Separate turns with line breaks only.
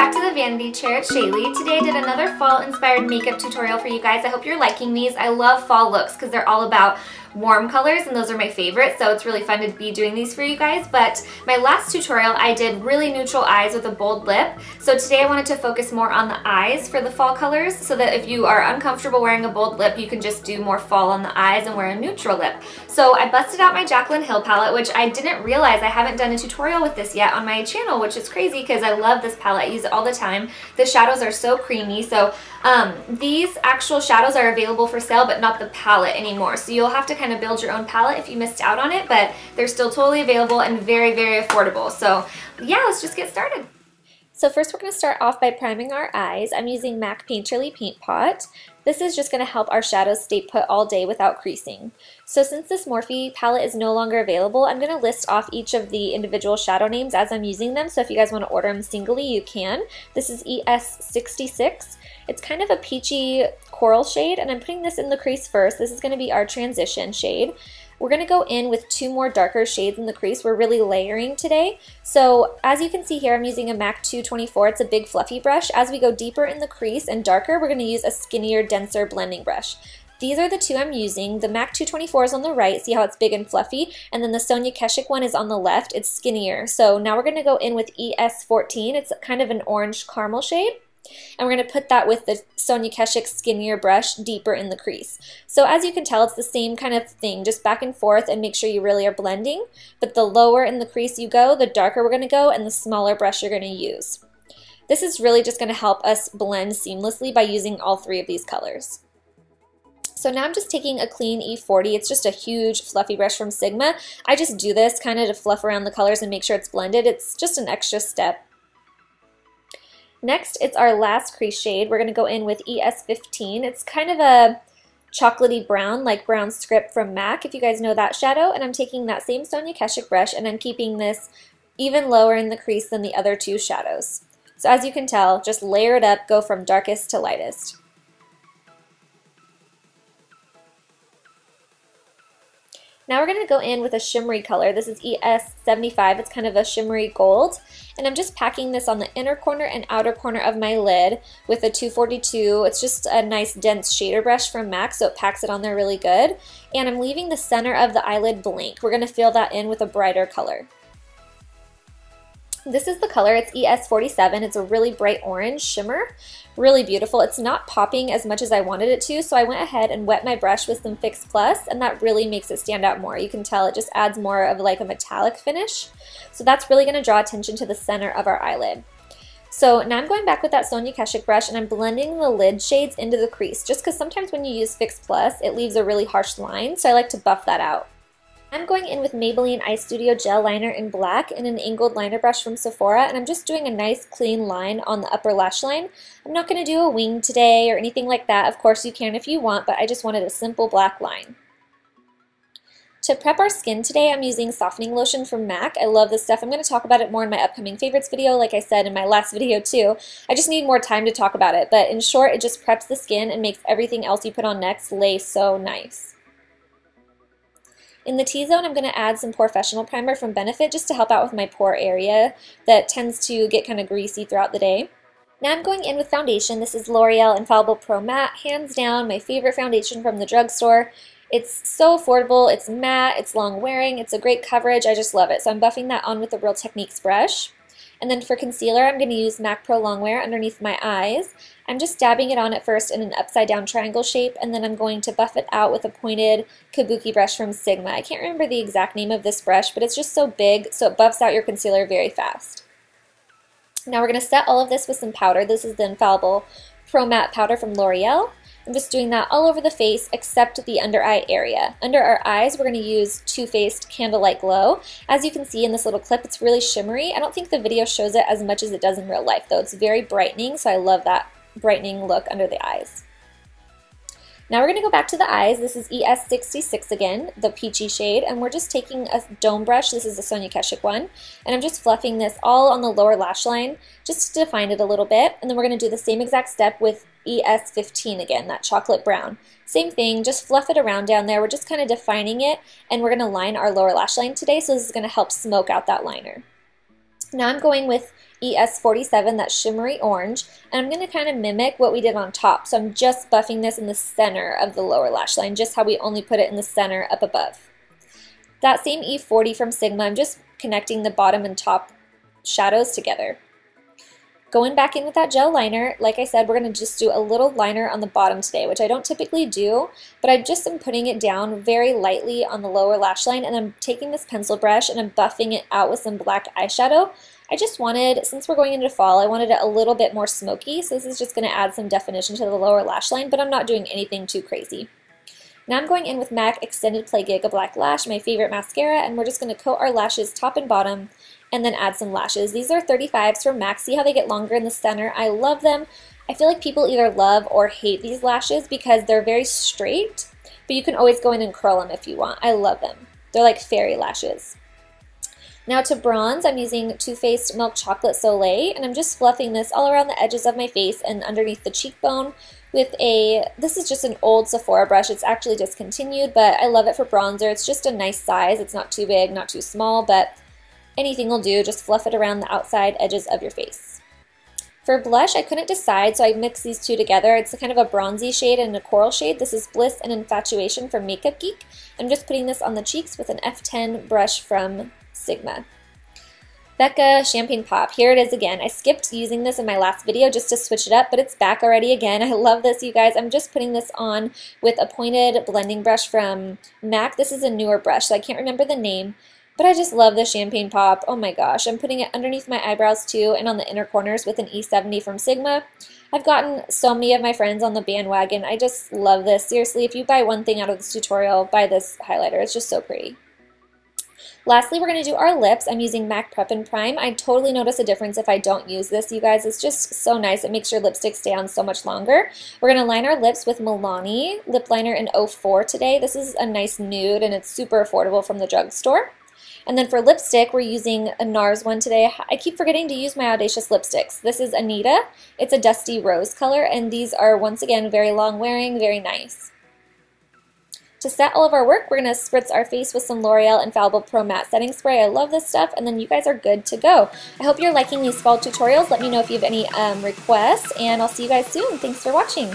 back to the Vanity Chair. It's Jaclyn. Today I did another fall-inspired makeup tutorial for you guys. I hope you're liking these. I love fall looks because they're all about warm colors and those are my favorites, so it's really fun to be doing these for you guys. But my last tutorial I did really neutral eyes with a bold lip, so today I wanted to focus more on the eyes for the fall colors so that if you are uncomfortable wearing a bold lip, you can just do more fall on the eyes and wear a neutral lip. So I busted out my Jaclyn Hill palette, which I didn't realize I haven't done a tutorial with this yet on my channel, which is crazy because I love this palette. I use it all the time. The shadows are so creamy, so these actual shadows are available for sale, but not the palette anymore. So you'll have to kind of build your own palette if you missed out on it, but they're still totally available and very, very affordable. So yeah, let's just get started. So first we're going to start off by priming our eyes. I'm using MAC Painterly Paint Pot. This is just going to help our shadows stay put all day without creasing. So since this Morphe palette is no longer available, I'm going to list off each of the individual shadow names as I'm using them. So if you guys want to order them singly, you can. This is ES66. It's kind of a peachy coral shade, and I'm putting this in the crease first. This is going to be our transition shade. We're going to go in with two more darker shades in the crease. We're really layering today. So as you can see here, I'm using a MAC 224. It's a big fluffy brush. As we go deeper in the crease and darker, we're going to use a skinnier, denser blending brush. These are the two I'm using. The MAC 224 is on the right. See how it's big and fluffy? And then the Sonia Keshik one is on the left. It's skinnier. So now we're going to go in with ES14. It's kind of an orange caramel shade. And we're going to put that with the Sonia Keshik skinnier brush deeper in the crease. So as you can tell, it's the same kind of thing, just back and forth, and make sure you really are blending. But the lower in the crease you go, the darker we're going to go, and the smaller brush you're going to use. This is really just going to help us blend seamlessly by using all three of these colors. So now I'm just taking a clean E40. It's just a huge fluffy brush from Sigma. I just do this kind of to fluff around the colors and make sure it's blended. It's just an extra step. Next, it's our last crease shade. We're going to go in with ES15. It's kind of a chocolatey brown, like brown script from MAC, if you guys know that shadow. And I'm taking that same Sonia Keshik brush and I'm keeping this even lower in the crease than the other two shadows. So as you can tell, just layer it up, go from darkest to lightest. Now we're going to go in with a shimmery color. This is ES75. It's kind of a shimmery gold. And I'm just packing this on the inner corner and outer corner of my lid with a 242. It's just a nice dense shader brush from MAC, so it packs it on there really good. And I'm leaving the center of the eyelid blank. We're going to fill that in with a brighter color. This is the color. It's ES47. It's a really bright orange shimmer. Really beautiful. It's not popping as much as I wanted it to, so I went ahead and wet my brush with some Fix Plus, and that really makes it stand out more. You can tell it just adds more of like a metallic finish. So that's really going to draw attention to the center of our eyelid. So now I'm going back with that Sonia Keshik brush and I'm blending the lid shades into the crease, just because sometimes when you use Fix Plus, it leaves a really harsh line, so I like to buff that out. I'm going in with Maybelline Eye Studio Gel Liner in black and an angled liner brush from Sephora, and I'm just doing a nice clean line on the upper lash line. I'm not going to do a wing today or anything like that. Of course you can if you want, but I just wanted a simple black line. To prep our skin today, I'm using softening lotion from MAC. I love this stuff. I'm going to talk about it more in my upcoming favorites video, like I said in my last video too. I just need more time to talk about it, but in short, it just preps the skin and makes everything else you put on next lay so nice. In the T-zone, I'm going to add some Porefessional primer from Benefit just to help out with my pore area that tends to get kind of greasy throughout the day. Now I'm going in with foundation. This is L'Oreal Infallible Pro Matte, hands down my favorite foundation from the drugstore. It's so affordable, it's matte, it's long wearing, it's a great coverage, I just love it. So I'm buffing that on with the Real Techniques brush. And then for concealer, I'm going to use MAC Pro Longwear underneath my eyes. I'm just dabbing it on at first in an upside down triangle shape, and then I'm going to buff it out with a pointed kabuki brush from Sigma. I can't remember the exact name of this brush, but it's just so big, so it buffs out your concealer very fast. Now we're going to set all of this with some powder. This is the Infallible Pro Matte powder from L'Oreal. I'm just doing that all over the face except the under eye area. Under our eyes, we're going to use Too Faced Candlelight Glow. As you can see in this little clip, it's really shimmery. I don't think the video shows it as much as it does in real life, though. It's very brightening, so I love that brightening look under the eyes. Now we're going to go back to the eyes. This is ES66 again, the peachy shade, and we're just taking a dome brush. This is the Sonia Keshik one, and I'm just fluffing this all on the lower lash line just to define it a little bit, and then we're going to do the same exact step with ES15 again, that chocolate brown. Same thing, just fluff it around down there. We're just kind of defining it, and we're going to line our lower lash line today, so this is going to help smoke out that liner. Now I'm going with ES47, that shimmery orange, and I'm going to kind of mimic what we did on top. So I'm just buffing this in the center of the lower lash line, just how we only put it in the center up above. That same E40 from Sigma, I'm just connecting the bottom and top shadows together. Going back in with that gel liner, like I said, we're going to just do a little liner on the bottom today, which I don't typically do, but I just am putting it down very lightly on the lower lash line, and I'm taking this pencil brush and I'm buffing it out with some black eyeshadow. I just wanted, since we're going into fall, I wanted it a little bit more smoky, so this is just going to add some definition to the lower lash line, but I'm not doing anything too crazy. Now I'm going in with MAC Extended Play Giga Black Lash, my favorite mascara, and we're just going to coat our lashes top and bottom and then add some lashes. These are 35s from MAC. See how they get longer in the center? I love them. I feel like people either love or hate these lashes because they're very straight, but you can always go in and curl them if you want. I love them. They're like fairy lashes. Now to bronze, I'm using Too Faced Milk Chocolate Soleil, and I'm just fluffing this all around the edges of my face and underneath the cheekbone with this is just an old Sephora brush. It's actually discontinued, but I love it for bronzer. It's just a nice size. It's not too big, not too small, but anything will do. Just fluff it around the outside edges of your face. For blush, I couldn't decide, so I mixed these two together. It's kind of a bronzy shade and a coral shade. This is Bliss and Infatuation from Makeup Geek. I'm just putting this on the cheeks with an F10 brush from Sigma. Becca Champagne Pop, here it is again. I skipped using this in my last video just to switch it up, but it's back already again. I love this, you guys. I'm just putting this on with a pointed blending brush from MAC. This is a newer brush, so I can't remember the name, but I just love the Champagne Pop. Oh my gosh, I'm putting it underneath my eyebrows too and on the inner corners with an E70 from Sigma. I've gotten so many of my friends on the bandwagon. I just love this. Seriously, if you buy one thing out of this tutorial, buy this highlighter. It's just so pretty. Lastly, we're going to do our lips. I'm using MAC Prep and Prime. I totally notice a difference if I don't use this, you guys. It's just so nice. It makes your lipstick stay on so much longer. We're going to line our lips with Milani lip liner in 04 today. This is a nice nude, and it's super affordable from the drugstore. And then for lipstick, we're using a NARS one today. I keep forgetting to use my Audacious lipsticks. This is Anita. It's a dusty rose color, and these are, once again, very long wearing, very nice. To set all of our work, we're going to spritz our face with some L'Oreal Infallible Pro Matte Setting Spray. I love this stuff, and then you guys are good to go. I hope you're liking these fall tutorials. Let me know if you have any requests, and I'll see you guys soon. Thanks for watching.